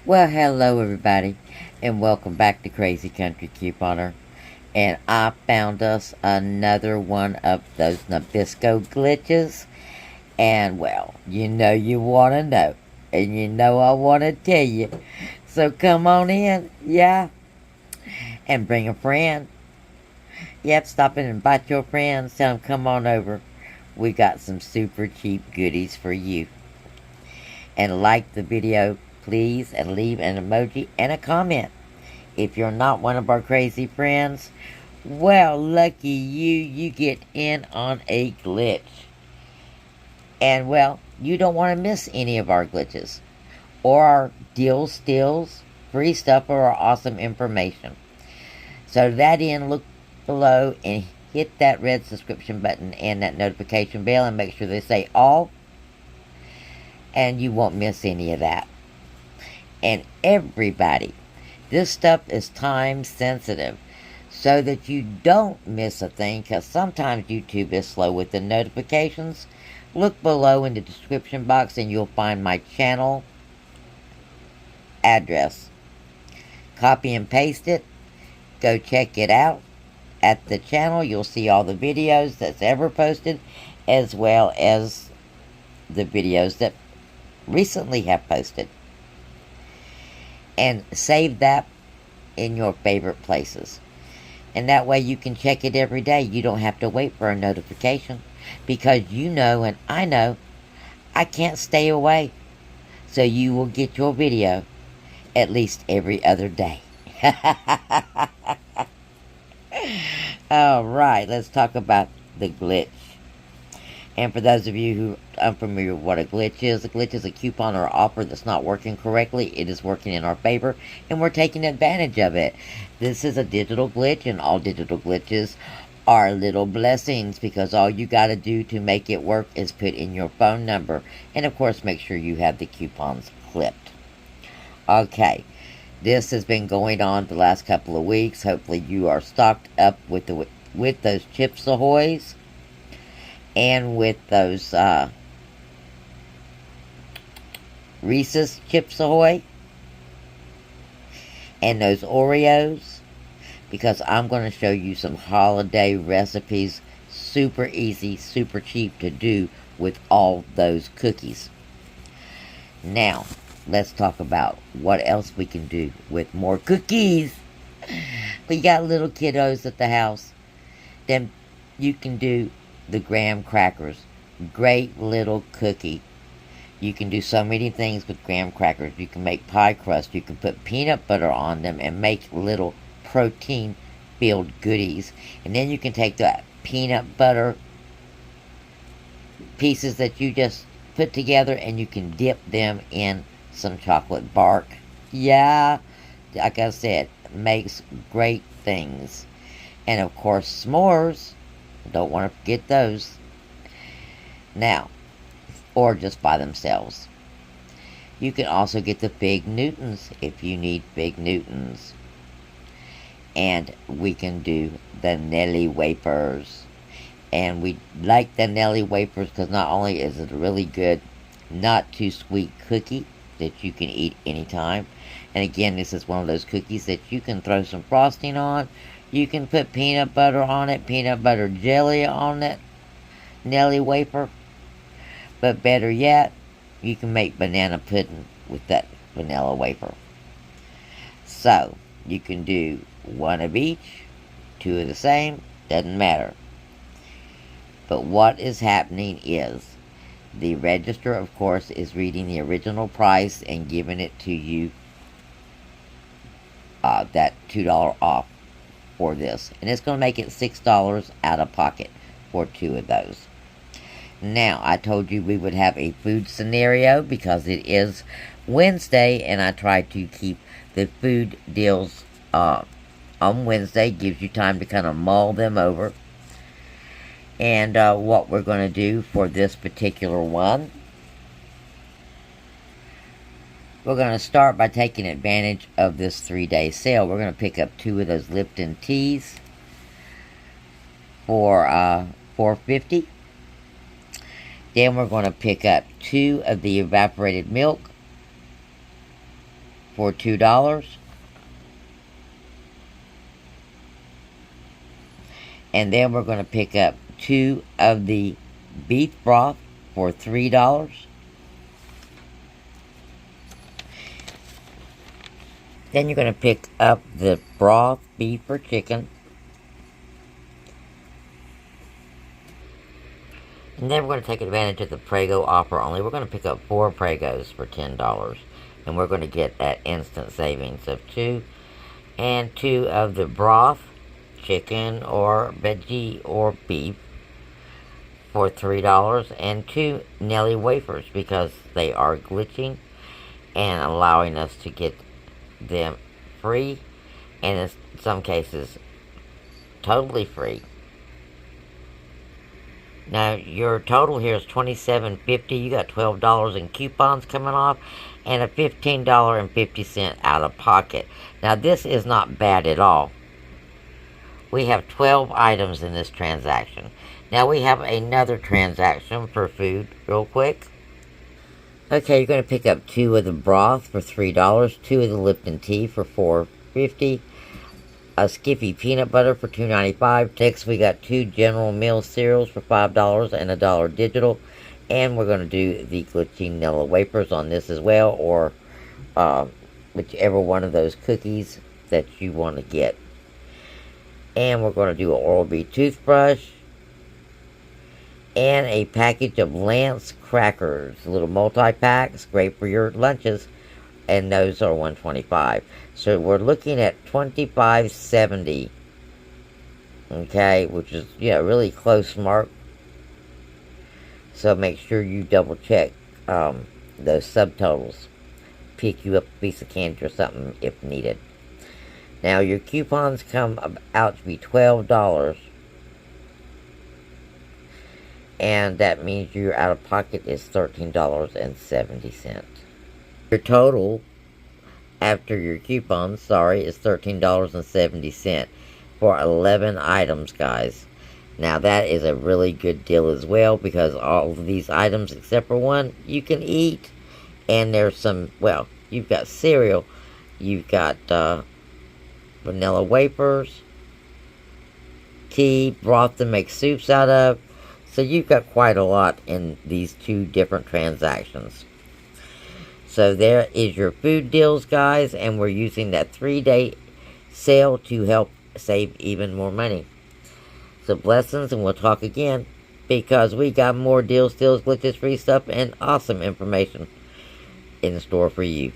Well, hello everybody, and welcome back to Crazy Country Couponer. And I found us another one of those Nabisco glitches. And well, you want to know, and I want to tell you. So come on in, yeah, and bring a friend. Yep, stop in and invite your friends. Tell them come on over. We got some super cheap goodies for you. And like the video, please, and leave an emoji and a comment. If you're not one of our crazy friends, well, lucky you get in on a glitch. And well, you don't want to miss any of our glitches or our deal steals, free stuff, or our awesome information. So to that end, look below and hit that red subscription button and that notification bell and make sure they say all, and you won't miss any of that. And everybody, this stuff is time sensitive so that you don't miss a thing, because sometimes YouTube is slow with the notifications. Look below in the description box and you'll find my channel address. Copy and paste it. Go check it out. At the channel you'll see all the videos that's ever posted, as well as the videos that recently have posted. And save that in your favorite places. And that way you can check it every day. You don't have to wait for a notification. Because you know, and I know, I can't stay away. So you will get your video at least every other day. Alright, let's talk about the glitch. And for those of you who are unfamiliar with what a glitch is a coupon or offer that's not working correctly. It is working in our favor, and we're taking advantage of it. This is a digital glitch, and all digital glitches are little blessings, because all you got to do to make it work is put in your phone number. And of course, make sure you have the coupons clipped. Okay, this has been going on the last couple of weeks. Hopefully you are stocked up with those Chips Ahoy's. And with those Reese's Chips Ahoy. And those Oreos. Because I'm going to show you some holiday recipes. Super easy, super cheap to do with all those cookies. Now, let's talk about what else we can do with more cookies. We got little kiddos at the house. Then you can do the graham crackers. Great little cookie. You can do so many things with graham crackers. You can make pie crust. You can put peanut butter on them and make little protein filled goodies. And then you can take that peanut butter pieces that you just put together and you can dip them in some chocolate bark. Yeah, like I said, makes great things. And of course, s'mores. Don't want to forget those. Now, or just by themselves. You can also get the Fig Newtons if you need Fig Newtons. And we can do the Nelly wafers. And we like the Nelly wafers because not only is it a really good, not too sweet cookie that you can eat anytime. And again, this is one of those cookies that you can throw some frosting on. You can put peanut butter on it, peanut butter jelly on it, Nelly wafer. But better yet, you can make banana pudding with that vanilla wafer. So, you can do one of each, two of the same, doesn't matter. But what is happening is, the register, of course, is reading the original price and giving it to you, that $2 off for this. And it's going to make it $6 out of pocket for two of those. Now, I told you we would have a food scenario because it is Wednesday, and I try to keep the food deals on Wednesday. Gives you time to kind of mull them over. And what we're going to do for this particular one, we're going to start by taking advantage of this 3-day sale. We're going to pick up two of those Lipton teas for $4.50. Then we're going to pick up two of the evaporated milk for $2. And then we're going to pick up 2 of the beef broth for $3. Then you're going to pick up the broth beef or chicken. And then we're going to take advantage of the Prego offer only. We're going to pick up 4 Pregos for $10. And we're going to get that instant savings of 2. And 2 of the broth, chicken or veggie or beef for $3. And 2 Nelly wafers because they are glitching and allowing us to get them free. And in some cases, totally free. Now, your total here is $27.50. You got $12 in coupons coming off and a $15.50 out of pocket. Now, this is not bad at all. We have 12 items in this transaction. Now, we have another transaction for food real quick. Okay, you're going to pick up 2 of the broth for $3, 2 of the Lipton tea for $4.50, a Skippy peanut butter for $2.95. Next, we got 2 General Mills cereals for $5 and $1 digital. And we're going to do the glitching Nilla wafers on this as well, or whichever one of those cookies that you want to get. And we're going to do an Oral-B toothbrush and a package of Lance crackers, little multi-packs, great for your lunches, and those are $1.25. So we're looking at $25.70, okay, which is, really close mark. So make sure you double check those subtotals. Pick you up a piece of candy or something if needed. Now your coupons come out to be $12. And that means your out of pocket is $13.70. Your total after your coupons, is $13.70 for 11 items, guys. Now that is a really good deal as well, because all of these items except for one you can eat. And there's some, well, you've got cereal, you've got vanilla wafers, tea, broth to make soups out of. So you've got quite a lot in these 2 different transactions. So there is your food deals, guys, and we're using that 3-day sale to help save even more money. So blessings, and we'll talk again, because we got more deals, glitches, free stuff, and awesome information in store for you.